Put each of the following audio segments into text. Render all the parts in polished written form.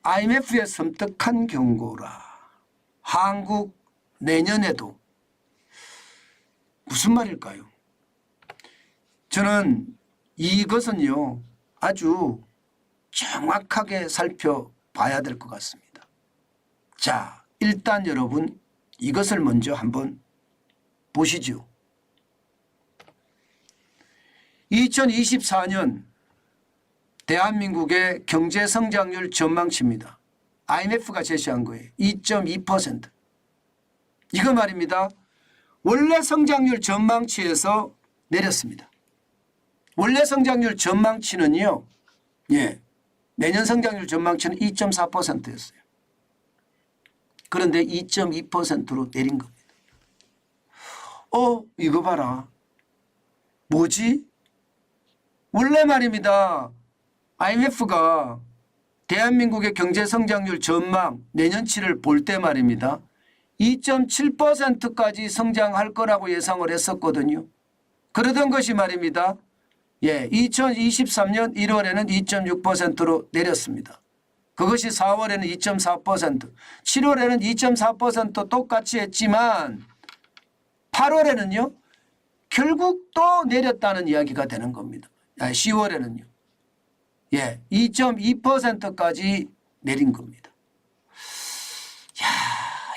IMF의 섬뜩한 경고라. 한국 내년에도. 무슨 말일까요? 저는 이것은요 아주 정확하게 살펴봐야 될 것 같습니다. 자, 일단 여러분 이것을 먼저 한번 보시죠. 2024년 대한민국의 경제성장률 전망치입니다. IMF가 제시한 거예요. 2.2%. 이거 말입니다. 원래 성장률 전망치에서 내렸습니다. 원래 성장률 전망치는요. 내년 성장률 전망치는 2.4%였어요. 그런데 2.2%로 내린 겁니다. 이거 봐라. 뭐지? 원래 말입니다. IMF가 대한민국의 경제성장률 전망 내년치를 볼 때 말입니다. 2.7%까지 성장할 거라고 예상을 했었거든요. 그러던 것이 말입니다. 2023년 1월에는 2.6%로 내렸습니다. 그것이 4월에는 2.4%, 7월에는 2.4% 똑같이 했지만 8월에는요. 결국 또 내렸다는 이야기가 되는 겁니다. 10월에는요. 2.2%까지 내린 겁니다.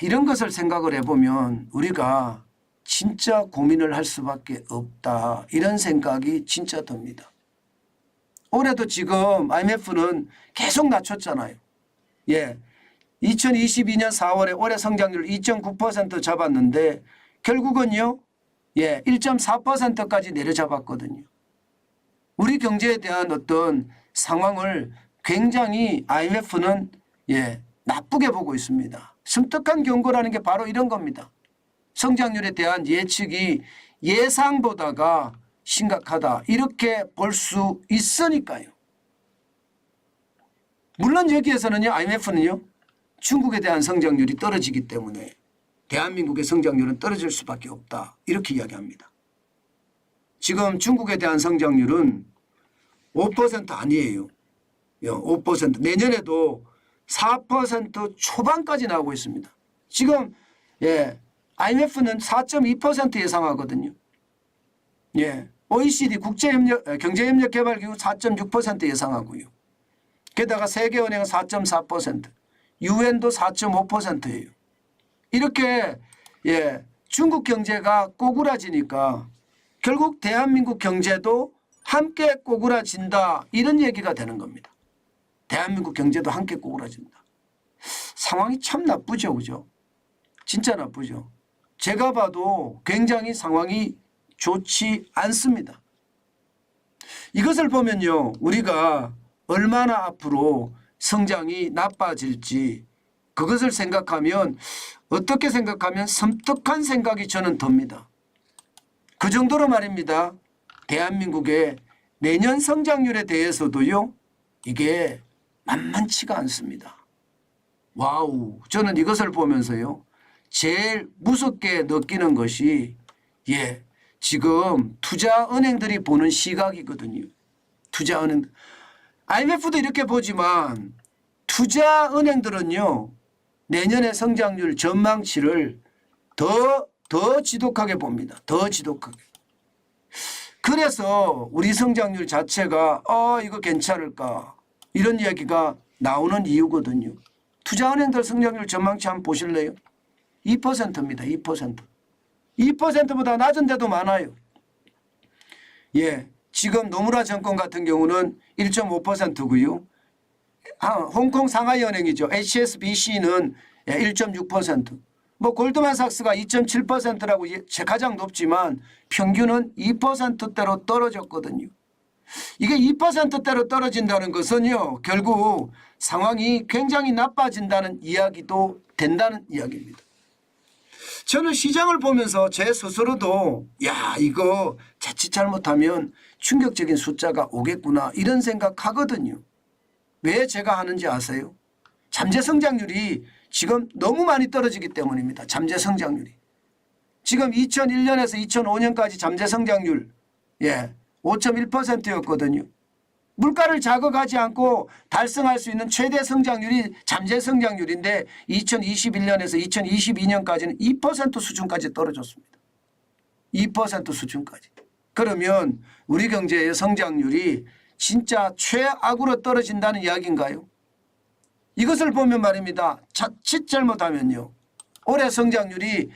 이런 것을 생각을 해보면 우리가 진짜 고민을 할 수밖에 없다. 이런 생각이 진짜 듭니다. 올해도 지금 IMF는 계속 낮췄잖아요. 2022년 4월에 올해 성장률 2.9% 잡았는데 결국은요. 1.4%까지 내려잡았거든요. 우리 경제에 대한 어떤 상황을 굉장히 IMF는 나쁘게 보고 있습니다. 섬뜩한 경고라는 게 바로 이런 겁니다. 성장률에 대한 예측이 예상보다가 심각하다. 이렇게 볼 수 있으니까요. 물론 여기에서는요. IMF는요. 중국에 대한 성장률이 떨어지기 때문에 대한민국의 성장률은 떨어질 수밖에 없다. 이렇게 이야기합니다. 지금 중국에 대한 성장률은 5% 아니에요. 5%. 내년에도 4% 초반까지 나오고 있습니다. 지금 IMF는 4.2% 예상하거든요. OECD 경제협력개발기구 4.6% 예상하고요. 게다가 세계은행은 4.4%, 유엔도 4.5%예요. 이렇게 중국 경제가 꼬꾸라지니까 결국 대한민국 경제도 함께 꼬꾸라진다. 이런 얘기가 되는 겁니다. 대한민국 경제도 함께 꼬꾸라진다. 상황이 참 나쁘죠. 그죠? 진짜 나쁘죠. 제가 봐도 굉장히 상황이 좋지 않습니다. 이것을 보면요. 우리가 얼마나 앞으로 성장이 나빠질지 그것을 생각하면 어떻게 생각하면 섬뜩한 생각이 저는 듭니다. 그 정도로 말입니다. 대한민국의 내년 성장률에 대해서도요. 이게 만만치가 않습니다. 와우. 저는 이것을 보면서요. 제일 무섭게 느끼는 것이 지금 투자은행들이 보는 시각이거든요. 투자은행. IMF도 이렇게 보지만 투자은행들은요. 내년의 성장률 전망치를 더 지독하게 봅니다. 더 지독하게. 그래서 우리 성장률 자체가 이거 괜찮을까 이런 이야기가 나오는 이유거든요. 투자은행들 성장률 전망치 한번 보실래요? 2%입니다. 2%. 2%보다 낮은 데도 많아요. 지금 노무라 정권 같은 경우는 1.5%고요. 홍콩 상하이은행이죠. HSBC는 1.6%. 골드만삭스가 2.7%라고 가장 높지만 평균은 2%대로 떨어졌거든요. 이게 2%대로 떨어진다는 것은요. 결국 상황이 굉장히 나빠진다는 이야기도 된다는 이야기입니다. 저는 시장을 보면서 제 스스로도 이거 자칫 잘못하면 충격적인 숫자가 오겠구나 이런 생각하거든요. 왜 제가 하는지 아세요? 잠재 성장률이 지금 너무 많이 떨어지기 때문입니다. 잠재 성장률이. 지금 2001년에서 2005년까지 잠재 성장률 5.1%였거든요. 물가를 자극하지 않고 달성할 수 있는 최대 성장률이 잠재 성장률인데 2021년에서 2022년까지는 2% 수준까지 떨어졌습니다. 2% 수준까지. 그러면 우리 경제의 성장률이 진짜 최악으로 떨어진다는 이야기인가요? 이것을 보면 말입니다. 자칫 잘못하면요. 올해 성장률이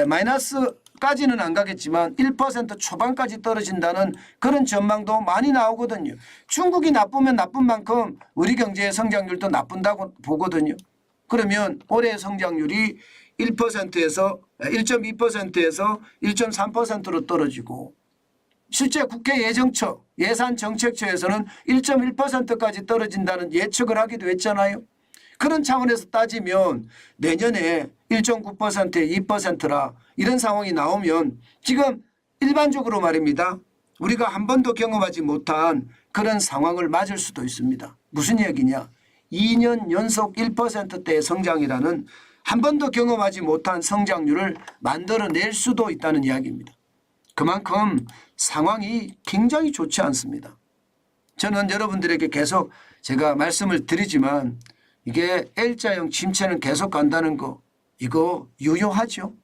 마이너스까지는 안 가겠지만 1% 초반까지 떨어진다는 그런 전망도 많이 나오거든요. 중국이 나쁘면 나쁜 만큼 우리 경제의 성장률도 나쁜다고 보거든요. 그러면 올해 성장률이 1%에서 1.2%에서 1.3%로 떨어지고 실제 국회 예산정책처에서는 1.1%까지 떨어진다는 예측을 하기도 했잖아요. 그런 차원에서 따지면 내년에 1.9%에 2%라 이런 상황이 나오면 지금 일반적으로 말입니다. 우리가 한 번도 경험하지 못한 그런 상황을 맞을 수도 있습니다. 무슨 얘기냐. 2년 연속 1%대의 성장이라는 한 번도 경험하지 못한 성장률을 만들어낼 수도 있다는 이야기입니다. 그만큼 상황이 굉장히 좋지 않습니다. 저는 여러분들에게 계속 제가 말씀을 드리지만 이게 L자형 침체는 계속 간다는 거 이거 유효하죠.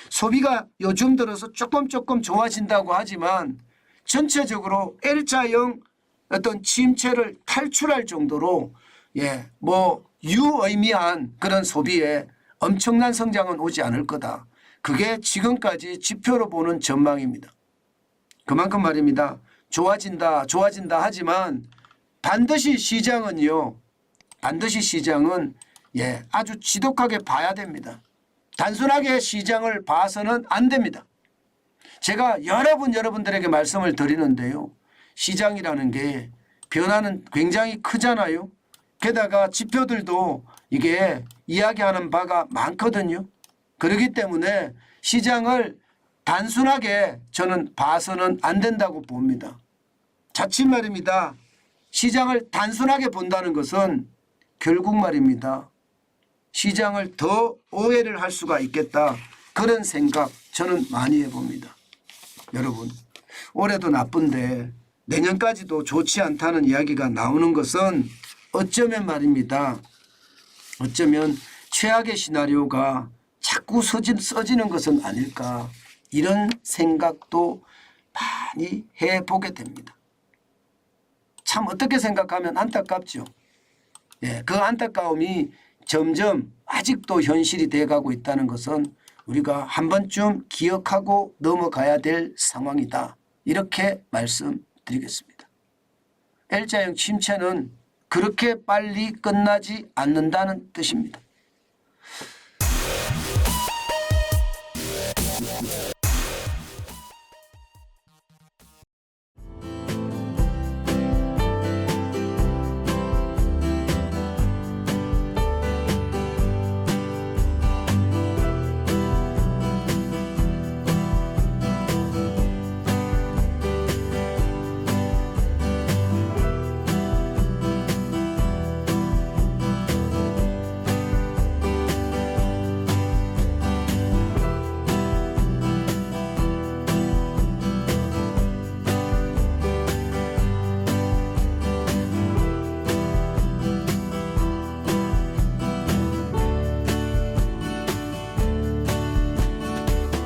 소비가 요즘 들어서 조금 좋아진다고 하지만 전체적으로 L자형 어떤 침체를 탈출할 정도로 유의미한 그런 소비에 엄청난 성장은 오지 않을 거다. 그게 지금까지 지표로 보는 전망입니다. 그만큼 말입니다. 좋아진다 하지만 반드시 시장은 아주 지독하게 봐야 됩니다. 단순하게 시장을 봐서는 안 됩니다. 제가 여러분들에게 말씀을 드리는데요. 시장이라는 게 변화는 굉장히 크잖아요. 게다가 지표들도 이게 이야기하는 바가 많거든요. 그렇기 때문에 시장을 단순하게 저는 봐서는 안 된다고 봅니다. 자칫 말입니다. 시장을 단순하게 본다는 것은 결국 말입니다. 시장을 더 오해를 할 수가 있겠다. 그런 생각 저는 많이 해봅니다. 여러분 올해도 나쁜데 내년까지도 좋지 않다는 이야기가 나오는 것은 어쩌면 말입니다. 어쩌면 최악의 시나리오가 자꾸 써지는 것은 아닐까 이런 생각도 많이 해보게 됩니다. 참 어떻게 생각하면 안타깝죠. 그 안타까움이 점점 아직도 현실이 돼가고 있다는 것은 우리가 한 번쯤 기억하고 넘어가야 될 상황이다. 이렇게 말씀드리겠습니다. L자형 침체는 그렇게 빨리 끝나지 않는다는 뜻입니다.